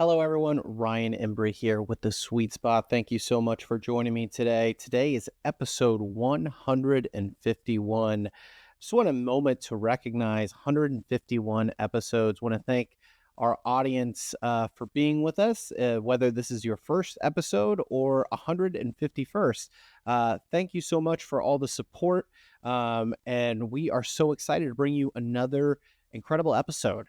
Hello, everyone. Ryan Embree here with the Sweet Spot. Thank you so much for joining me today. Today is episode 151. Just want a moment to recognize 151 episodes. Want to thank our audience for being with us, whether this is your first episode or 151st. Thank you so much for all the support. And we are so excited to bring you another incredible episode.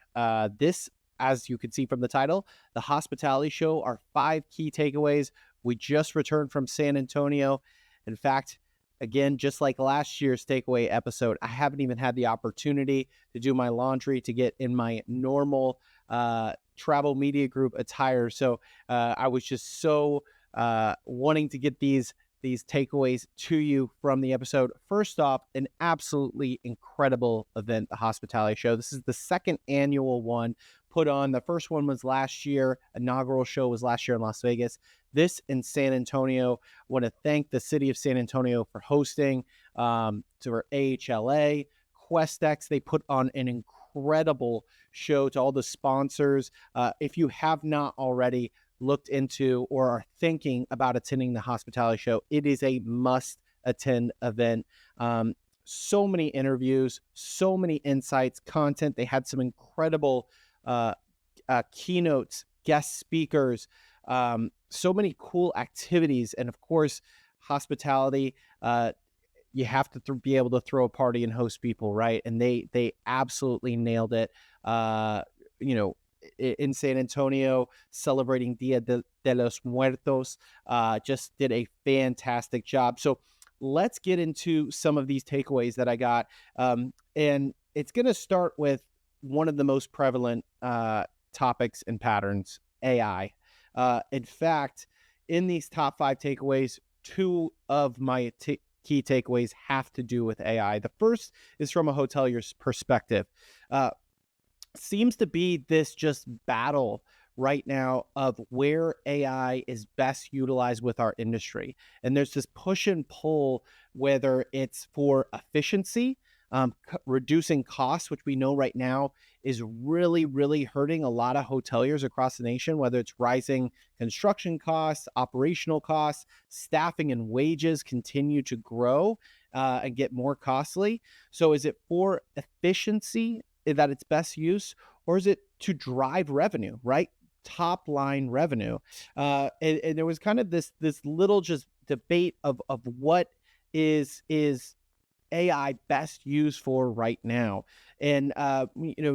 This as you can see from the title, the hospitality show, our 5 key takeaways. We just returned from San Antonio. In fact, again, just like last year's takeaway episode, I haven't even had the opportunity to do my laundry, to get in my normal travel media group attire. So I was just so wanting to get these takeaways to you from the episode. First off, an absolutely incredible event, the hospitality show. This is the second annual one put on. The first one was last year. Inaugural show was last year in Las Vegas. This in San Antonio. I want to thank the city of San Antonio for hosting, to our AHLA, QuestX. They put on an incredible show, to all the sponsors. If you have not already looked into or are thinking about attending the hospitality show, it is a must attend event. So many interviews, so many insights, content. They had some incredible keynotes, guest speakers, so many cool activities. And of course, hospitality, you have to be able to throw a party and host people, right? And they absolutely nailed it. In San Antonio, celebrating Dia de los Muertos, just did a fantastic job. So let's get into some of these takeaways that I got. And it's going to start with one of the most prevalent topics and patterns, AI. In fact, in these top 5 takeaways, 2 of my key takeaways have to do with AI. The first is from a hotelier's perspective. Seems to be this just battle right now of where AI is best utilized with our industry. And there's this push and pull, whether it's for efficiency, reducing costs, which we know right now is really, really hurting a lot of hoteliers across the nation, whether it's rising construction costs, operational costs, staffing and wages continue to grow and get more costly. So is it for efficiency that it's best use, or is it to drive revenue, right? Top line revenue. And there was kind of this little just debate of what is AI best used for right now. And there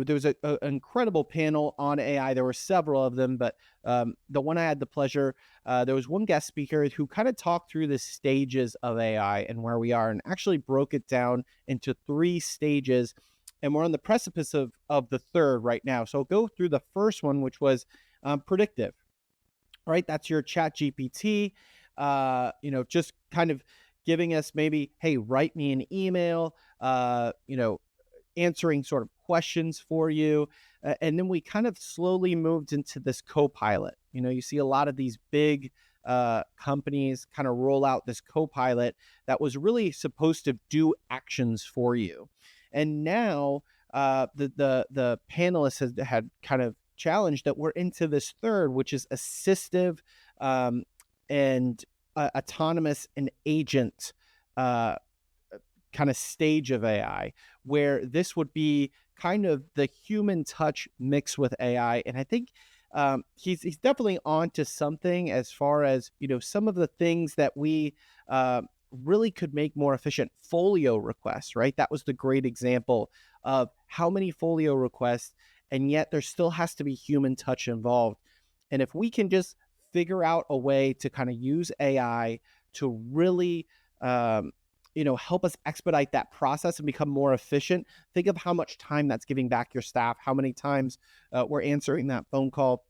was an incredible panel on AI. There were several of them, but the one I had the pleasure, there was one guest speaker who kind of talked through the stages of AI and where we are, and actually broke it down into 3 stages. And we're on the precipice of the third right now. So I'll go through the first one, which was predictive, right? That's your chat GPT, just kind of giving us maybe, hey, write me an email, answering sort of questions for you. And then we kind of slowly moved into this co-pilot. You see a lot of these big companies kind of roll out this co-pilot that was really supposed to do actions for you. And now the panelists had kind of challenged that we're into this third, which is assistive and autonomous and agent kind of stage of AI, where this would be kind of the human touch mixed with AI. And I think he's definitely on to something as far as, some of the things that we really could make more efficient. Folio requests, right? That was the great example of how many folio requests, and yet there still has to be human touch involved. And if we can just figure out a way to kind of use AI to really, help us expedite that process and become more efficient, think of how much time that's giving back your staff, how many times we're answering that phone call,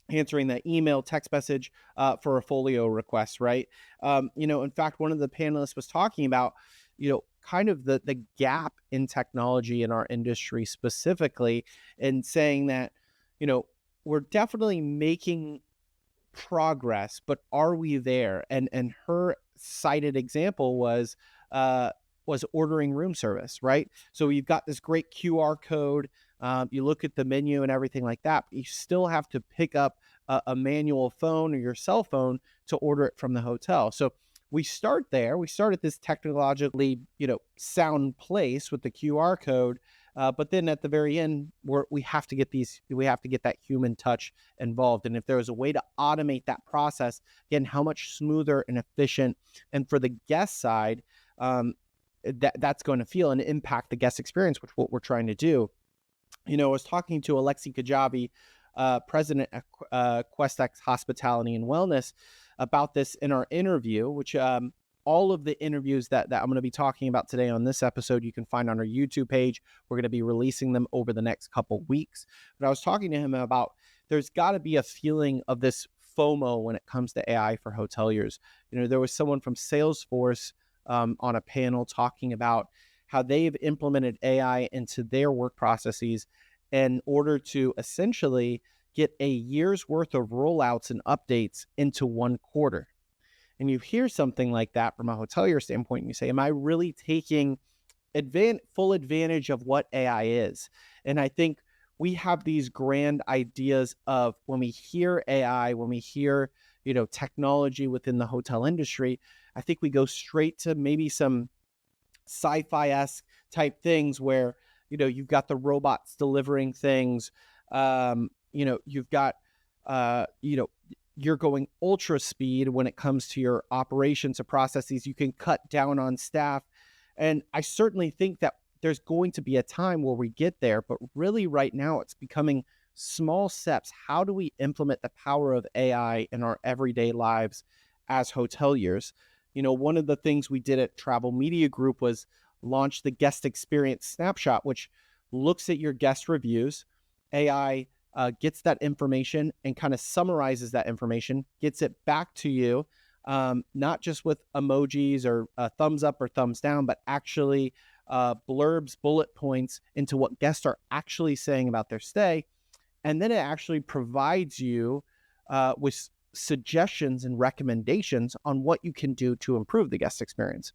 answering that email, text message for a folio request, right? In fact, one of the panelists was talking about, kind of the gap in technology in our industry specifically, and saying that, we're definitely making progress, but are we there? And her cited example was ordering room service, right? So you've got this great QR code. You look at the menu and everything like that, but you still have to pick up a manual phone or your cell phone to order it from the hotel. So we start there. We start at this technologically, sound place with the QR code. But then at the very end, we have to get that human touch involved. And if there was a way to automate that process, again, how much smoother and efficient, and for the guest side, that's going to feel and impact the guest experience, which what we're trying to do. I was talking to Alexi Kajabi, president at QuestX Hospitality and Wellness, about this in our interview, which all of the interviews that I'm going to be talking about today on this episode, you can find on our YouTube page. We're going to be releasing them over the next couple weeks. But I was talking to him about there's got to be a feeling of this FOMO when it comes to AI for hoteliers. There was someone from Salesforce on a panel talking about how they've implemented AI into their work processes in order to essentially get a year's worth of rollouts and updates into one quarter. And you hear something like that from a hotelier standpoint, and you say, am I really taking full advantage of what AI is? And I think we have these grand ideas of when we hear AI, when we hear, technology within the hotel industry, I think we go straight to maybe some sci-fi-esque type things where, you've got the robots delivering things. You've got, you're going ultra speed when it comes to your operations or processes. You can cut down on staff. And I certainly think that there's going to be a time where we get there, but really right now it's becoming small steps. How do we implement the power of AI in our everyday lives as hoteliers? One of the things we did at Travel Media Group was launch the guest experience snapshot, which looks at your guest reviews. AI gets that information and kind of summarizes that information, gets it back to you, not just with emojis or a thumbs up or thumbs down, but actually blurbs, bullet points into what guests are actually saying about their stay. And then it actually provides you with suggestions and recommendations on what you can do to improve the guest experience.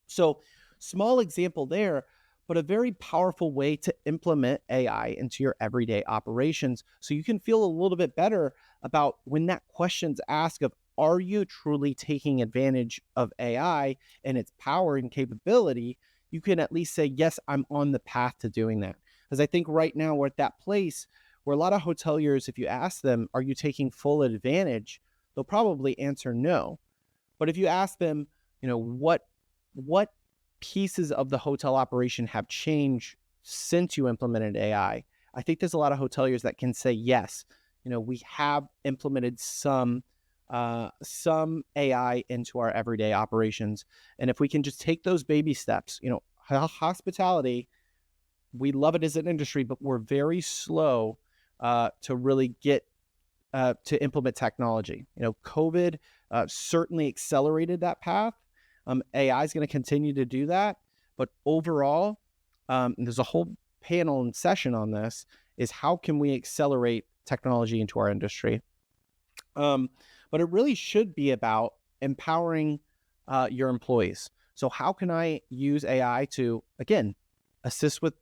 So small example there, but a very powerful way to implement AI into your everyday operations so you can feel a little bit better about when that question's asked of, are you truly taking advantage of AI and its power and capability? You can at least say, yes, I'm on the path to doing that. Because I think right now we're at that place where a lot of hoteliers, if you ask them, are you taking full advantage? They'll probably answer no. But if you ask them, what pieces of the hotel operation have changed since you implemented AI, I think there's a lot of hoteliers that can say, yes, we have implemented some AI into our everyday operations. And if we can just take those baby steps, hospitality, we love it as an industry, but we're very slow to really get to implement technology. COVID certainly accelerated that path. AI is going to continue to do that. But overall, there's a whole panel and session on this, is how can we accelerate technology into our industry? But it really should be about empowering your employees. So how can I use AI to, again, assist with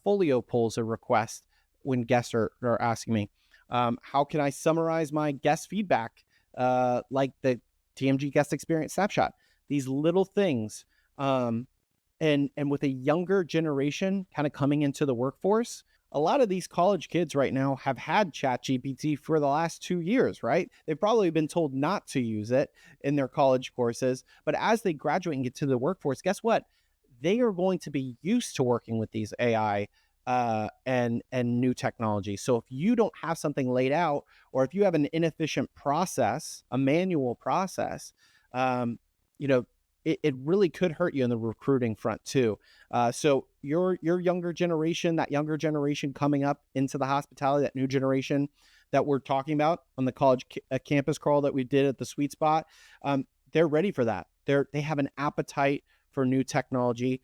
folio polls or requests when guests are asking me? How can I summarize my guest feedback, like the TMG guest experience snapshot? These little things. And with a younger generation kind of coming into the workforce, a lot of these college kids right now have had ChatGPT for the last 2 years, right? They've probably been told not to use it in their college courses. But as they graduate and get to the workforce, guess what? They are going to be used to working with these AI and new technology. So if you don't have something laid out, or if you have an inefficient process, a manual process, it really could hurt you in the recruiting front too. So your younger generation, that younger generation coming up into the hospitality, that new generation that we're talking about on the college campus crawl that we did at the Sweet Spot, they're ready for that. They have an appetite for new technology.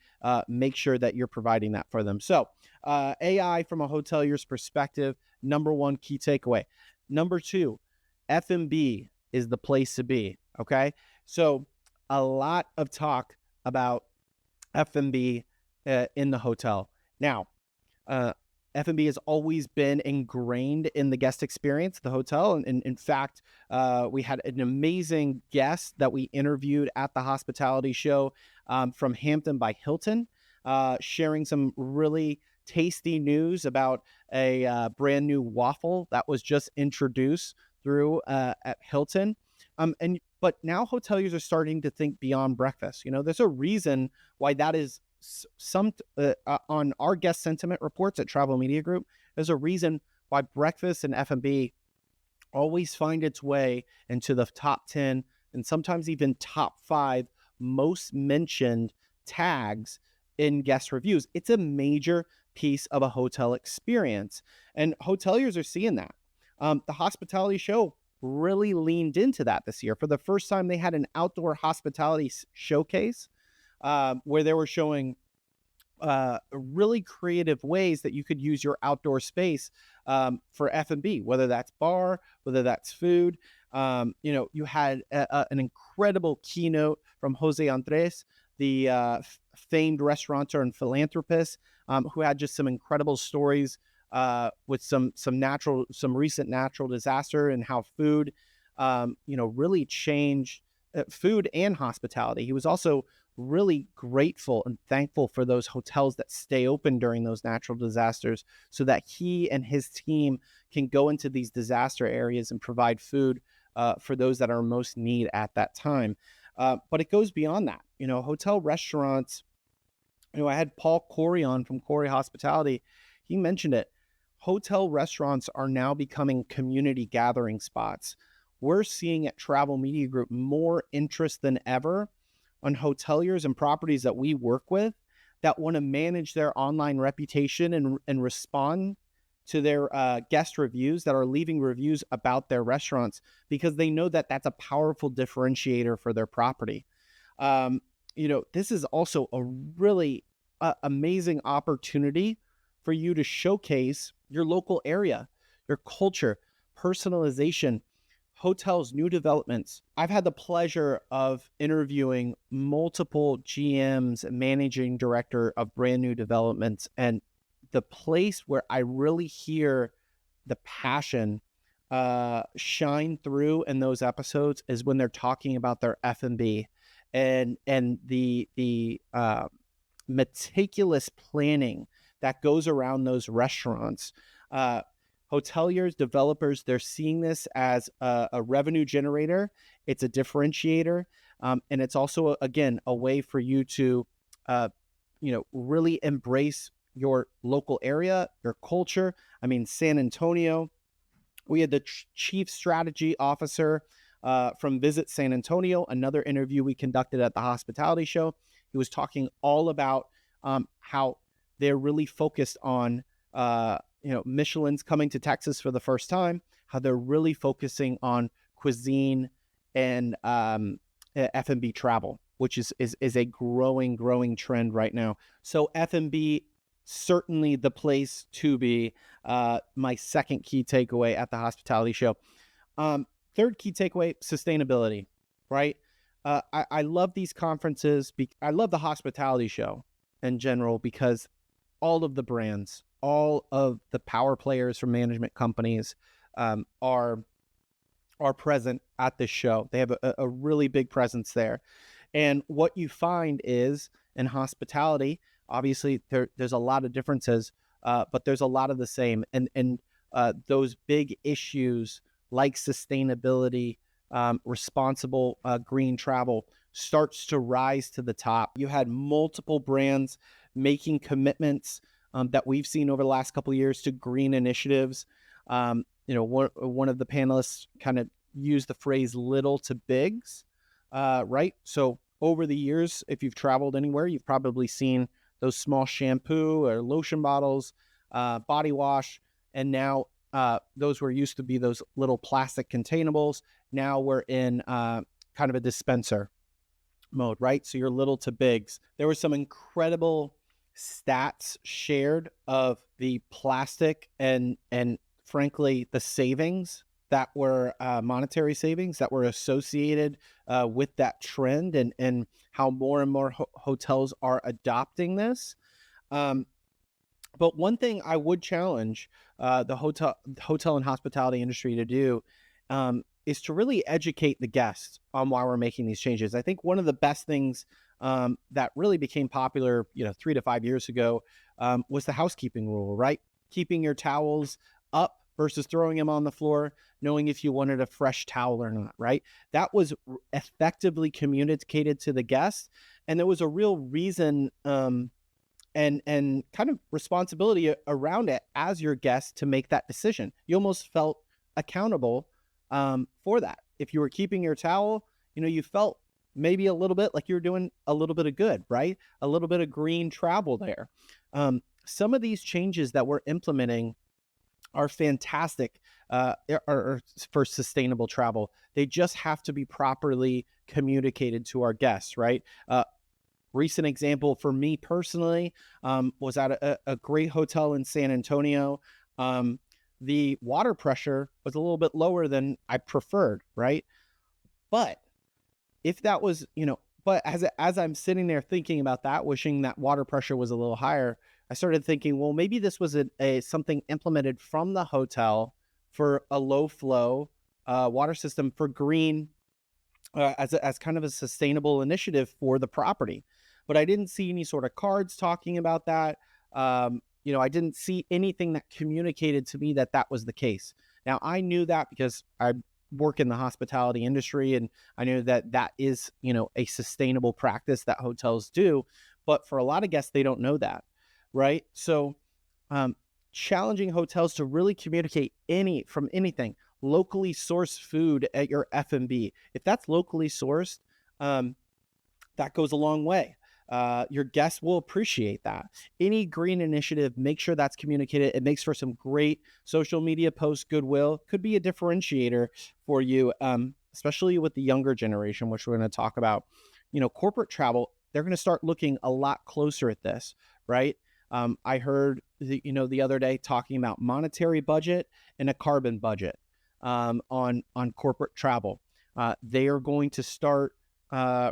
Make sure that you're providing that for them. So AI from a hotelier's perspective, number one key takeaway. Number two, F&B is the place to be. Okay. So a lot of talk about F&B in the hotel. Now, F&B has always been ingrained in the guest experience at the hotel. And in fact, we had an amazing guest that we interviewed at the hospitality show from Hampton by Hilton, sharing some really tasty news about a brand new waffle that was just introduced through at Hilton. But now hoteliers are starting to think beyond breakfast. There's a reason why that is some on our guest sentiment reports at Travel Media Group. There's a reason why breakfast and F&B always find its way into the top 10 and sometimes even top 5 most mentioned tags in guest reviews. It's a major piece of a hotel experience, and hoteliers are seeing that. The hospitality show really leaned into that this year. For the first time, they had an outdoor hospitality showcase where they were showing really creative ways that you could use your outdoor space for F&B, whether that's bar, whether that's food. You had an incredible keynote from Jose Andres, the famed restaurateur and philanthropist, who had just some incredible stories with some recent natural disaster and how food, really changed food and hospitality. He was also really grateful and thankful for those hotels that stay open during those natural disasters so that he and his team can go into these disaster areas and provide food for those that are most need at that time. But it goes beyond that. Hotel restaurants, I had Paul Corey on from Corey Hospitality. He mentioned it. Hotel restaurants are now becoming community gathering spots. We're seeing at Travel Media Group more interest than ever on hoteliers and properties that we work with that want to manage their online reputation and respond to their guest reviews that are leaving reviews about their restaurants, because they know that that's a powerful differentiator for their property. This is also a really amazing opportunity for you to showcase your local area, your culture, personalization, hotels, new developments. I've had the pleasure of interviewing multiple GMs and managing director of brand new developments. And the place where I really hear the passion shine through in those episodes is when they're talking about their F&B and the meticulous planning that goes around those restaurants. Hoteliers, developers, they're seeing this as a revenue generator. It's a differentiator. And it's also, again, a way for you to, really embrace your local area, your culture. I mean, San Antonio, we had the chief strategy officer from Visit San Antonio, another interview we conducted at the hospitality show. He was talking all about how they're really focused on, Michelin's coming to Texas for the first time, how they're really focusing on cuisine and F&B travel, which is a growing trend right now. So F&B, certainly the place to be. My second key takeaway at the hospitality show. Third key takeaway, sustainability, right? I love these conferences. I love the hospitality show in general because all of the brands, all of the power players from management companies are present at this show. They have a really big presence there. And what you find is in hospitality, obviously there's a lot of differences, but there's a lot of the same. And those big issues like sustainability, responsible green travel starts to rise to the top. You had multiple brands making commitments that we've seen over the last couple of years to green initiatives. One of the panelists kind of used the phrase little to bigs, right? So over the years, if you've traveled anywhere, you've probably seen those small shampoo or lotion bottles, body wash, and now those were used to be those little plastic containables. Now we're in kind of a dispenser mode, right? So you're little to bigs. There were some incredible stats shared of the plastic and frankly the savings that were monetary savings that were associated with that trend, and how more and more hotels are adopting this. But one thing I would challenge the hotel and hospitality industry to do is to really educate the guests on why we're making these changes. I think one of the best things that really became popular, 3 to 5 years ago, was the housekeeping rule, right? Keeping your towels up versus throwing them on the floor, knowing if you wanted a fresh towel or not, right? That was effectively communicated to the guests, and there was a real reason. And kind of responsibility around it as your guest to make that decision. You almost felt accountable for that. If you were keeping your towel, you felt maybe a little bit like you were doing a little bit of good, right? A little bit of green travel there. Some of these changes that we're implementing are fantastic or for sustainable travel. They just have to be properly communicated to our guests, right? Recent example for me personally was at a great hotel in San Antonio. The water pressure was a little bit lower than I preferred, right? But if that was, but as I'm sitting there thinking about that, wishing that water pressure was a little higher, I started thinking, well, maybe this was a something implemented from the hotel for a low flow water system for green as kind of a sustainable initiative for the property. But I didn't see any sort of cards talking about that. I didn't see anything that communicated to me that that was the case. Now, I knew that because I work in the hospitality industry, and I knew that that is, a sustainable practice that hotels do. But for a lot of guests, they don't know that, right? So, challenging hotels to really communicate from anything, locally sourced food at your F&B. If that's locally sourced, that goes a long way. Your guests will appreciate that. Any green initiative, make sure that's communicated. It makes for some great social media posts, goodwill, could be a differentiator for you, especially with the younger generation, which we're going to talk about. Corporate travel, they're going to start looking a lot closer at this, right? I heard the other day talking about monetary budget and a carbon budget on corporate travel. They are going to start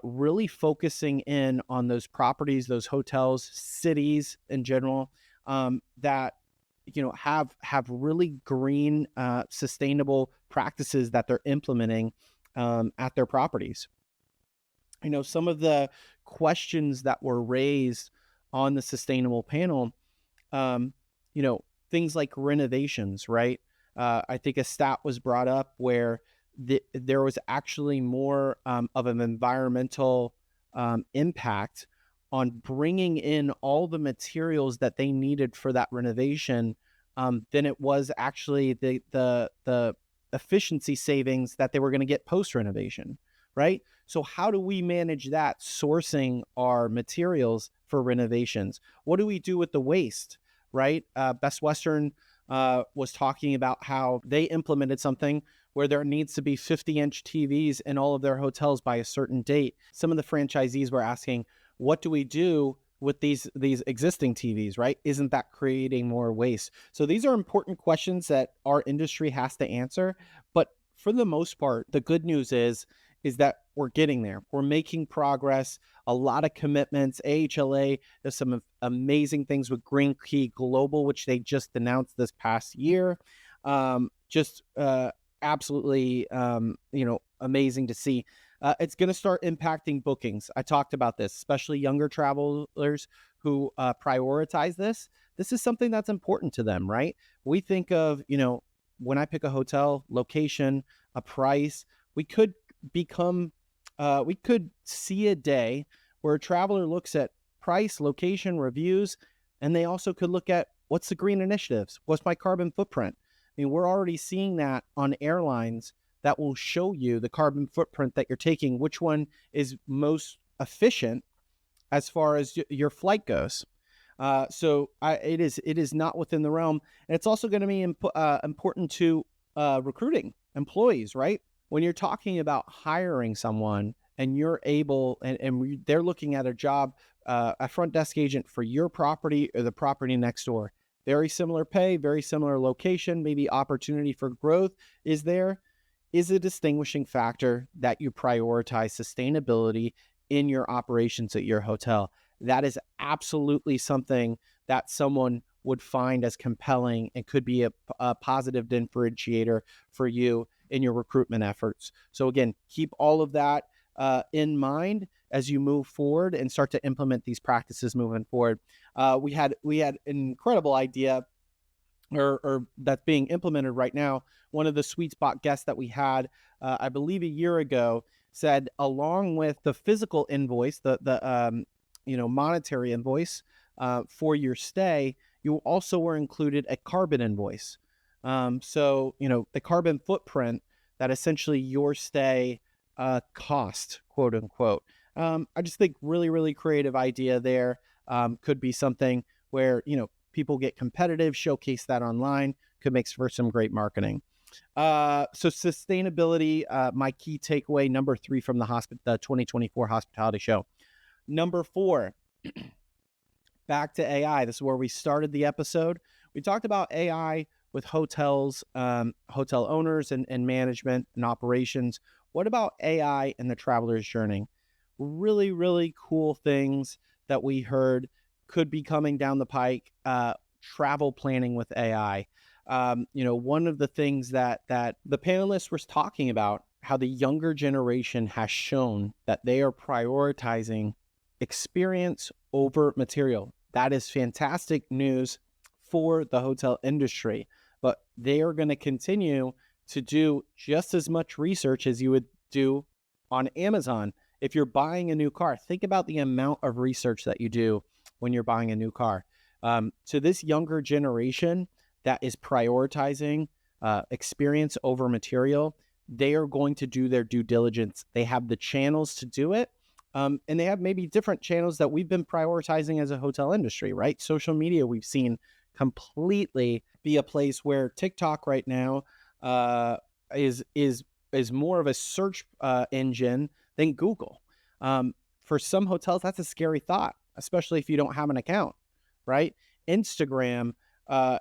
really focusing in on those properties, those hotels, cities in general, that have really green, sustainable practices that they're implementing at their properties. Some of the questions that were raised on the sustainable panel, things like renovations, right? I think a stat was brought up where there was actually more of an environmental impact on bringing in all the materials that they needed for that renovation than it was actually the efficiency savings that they were going to get post renovation, right? So how do we manage that, sourcing our materials for renovations? What do we do with the waste, right? Best Western was talking about how they implemented something where there needs to be 50-inch TVs in all of their hotels by a certain date. Some of the franchisees were asking, what do we do with these existing TVs, right? Isn't that creating more waste? So these are important questions that our industry has to answer. But for the most part, the good news is that we're getting there. We're making progress, a lot of commitments. AHLA does some amazing things with Green Key Global, which they just announced this past year. Absolutely, amazing to see. It's going to start impacting bookings. I talked about this, especially younger travelers who prioritize this. This is something that's important to them, right? We think of, when I pick a hotel, location, a price, we could see a day where a traveler looks at price, location, reviews, and they also could look at what's the green initiatives, what's my carbon footprint. I mean, we're already seeing that on airlines that will show you the carbon footprint that you're taking, which one is most efficient as far as your flight goes. It is not within the realm. And it's also going to be important to recruiting employees, right? When you're talking about hiring someone and you're able, and they're looking at a job, a front desk agent for your property or the property next door, very similar pay, very similar location, maybe opportunity for growth is there, is a distinguishing factor that you prioritize sustainability in your operations at your hotel. That is absolutely something that someone would find as compelling and could be a positive differentiator for you in your recruitment efforts. So again, keep all of that in mind as you move forward and start to implement these practices moving forward. We had an incredible idea, or that's being implemented right now. One of the sweet spot guests that we had, I believe a year ago, said along with the physical invoice, the monetary invoice for your stay, you also were included a carbon invoice. So the carbon footprint that essentially your stay cost, quote unquote. I just think really, really creative idea there. Could be something where people get competitive, showcase that online, could make for some great marketing. So sustainability, my key takeaway, number 3 from the 2024 hospitality show. Number 4, back to AI. This is where we started the episode. We talked about AI with hotels, hotel owners and management and operations. What about AI and the traveler's journey? Really, really cool things that we heard could be coming down the pike. Travel planning with AI. One of the things that the panelists were talking about, how the younger generation has shown that they are prioritizing experience over material. That is fantastic news for the hotel industry, but they are going to continue to do just as much research as you would do on Amazon. If you're buying a new car, think about the amount of research that you do when you're buying a new car. To this younger generation that is prioritizing experience over material, they are going to do their due diligence. They have the channels to do it. And they have maybe different channels that we've been prioritizing as a hotel industry, right? Social media, we've seen completely be a place where TikTok right now is more of a search engine than Google. For some hotels, that's a scary thought, especially if you don't have an account, right? Instagram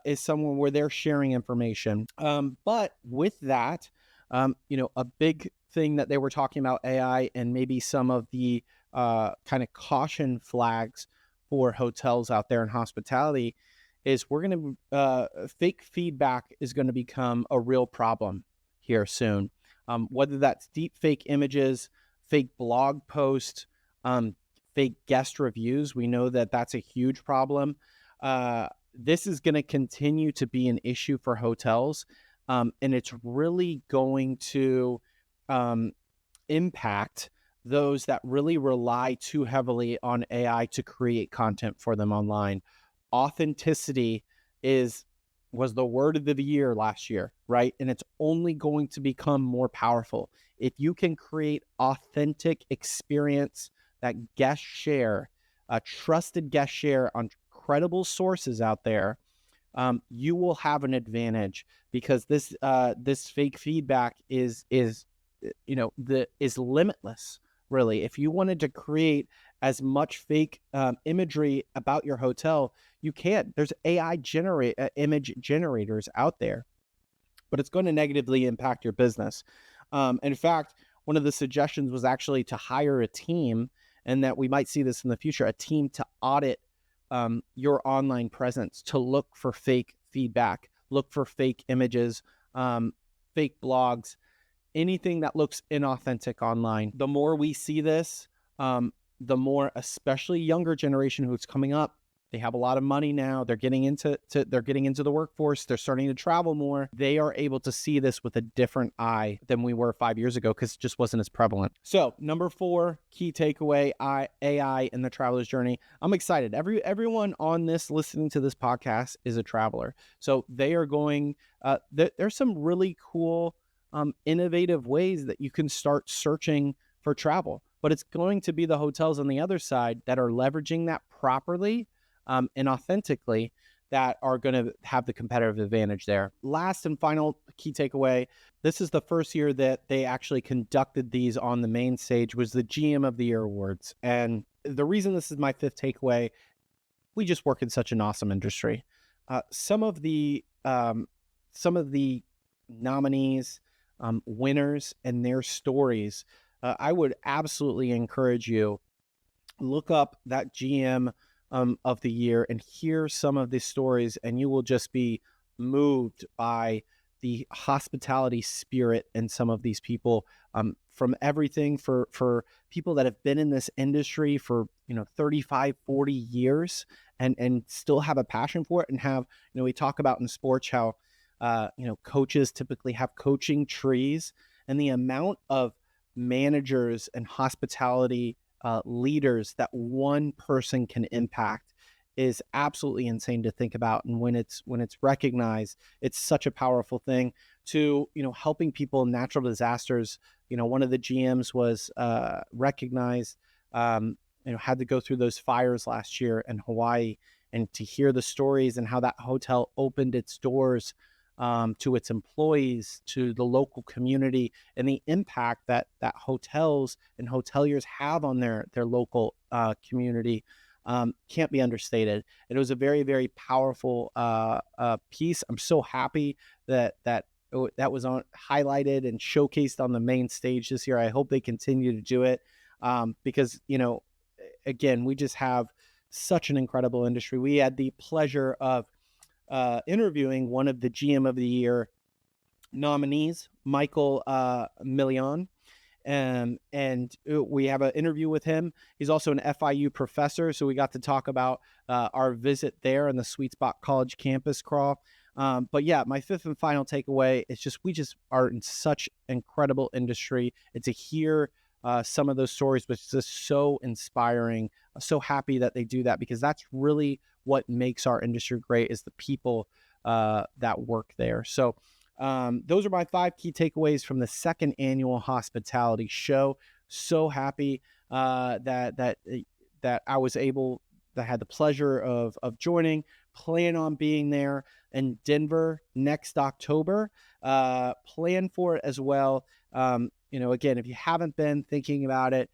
is somewhere where they're sharing information. But with that, a big thing that they were talking about AI and maybe some of the kind of caution flags for hotels out there in hospitality is fake feedback is going to become a real problem here soon. Whether that's deep fake images, fake blog posts, fake guest reviews, we know that that's a huge problem. This is going to continue to be an issue for hotels, and it's really going to impact those that really rely too heavily on AI to create content for them online. Authenticity was the word of the year last year, right? And it's only going to become more powerful. If you can create authentic experience that guests share, trusted guests share on credible sources out there, you will have an advantage, because this fake feedback is limitless, really. If you wanted to create as much fake imagery about your hotel, you can't. There's AI image generators out there, but it's going to negatively impact your business. In fact, one of the suggestions was actually to hire a team, and that we might see this in the future, a team to audit your online presence, to look for fake feedback, look for fake images, fake blogs, anything that looks inauthentic online. The more we see this, the more, especially younger generation who's coming up, they have a lot of money now. They're getting into the workforce. They're starting to travel more. They are able to see this with a different eye than we were 5 years ago, because it just wasn't as prevalent. So number 4, key takeaway, AI in the traveler's journey. I'm excited. Everyone on this, listening to this podcast, is a traveler. So they are going, there's some really cool, innovative ways that you can start searching for travel. But it's going to be the hotels on the other side that are leveraging that properly and authentically that are going to have the competitive advantage there. Last and final key takeaway, this is the first year that they actually conducted these on the main stage, was the GM of the Year Awards. And the reason this is my 5th takeaway, we just work in such an awesome industry. Some of the nominees, winners, and their stories, I would absolutely encourage you, look up that GM of the year and hear some of these stories, and you will just be moved by the hospitality spirit in some of these people, from everything for people that have been in this industry for 35, 40 years, and still have a passion for it, and have, we talk about in sports how coaches typically have coaching trees, and the amount of managers and hospitality leaders that one person can impact is absolutely insane to think about. And when it's recognized, it's such a powerful thing. To helping people in natural disasters. One of the GMs was recognized, had to go through those fires last year in Hawaii, and to hear the stories and how that hotel opened its doors to its employees, to the local community, and the impact that hotels and hoteliers have on their local community, can't be understated. It was a very, very powerful piece. I'm so happy that was highlighted and showcased on the main stage this year. I hope they continue to do it, because again, we just have such an incredible industry. We had the pleasure of interviewing one of the GM of the Year nominees, Michael Million. And we have an interview with him. He's also an FIU professor, so we got to talk about our visit there in the Sweet Spot College campus crawl. But yeah, my fifth and final takeaway is just we just are in such incredible industry, and to hear some of those stories was just so inspiring. I'm so happy that they do that, because that's really what makes our industry great, is the people that work there. So those are my 5 key takeaways from the second annual hospitality show. So happy that I was able, that I had the pleasure of joining. Plan on being there in Denver next October. Plan for it as well. Again, if you haven't been thinking about it,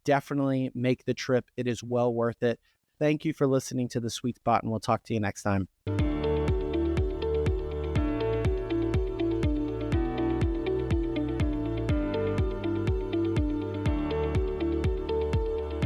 definitely make the trip. It is well worth it. Thank you for listening to The Sweet Spot, and we'll talk to you next time.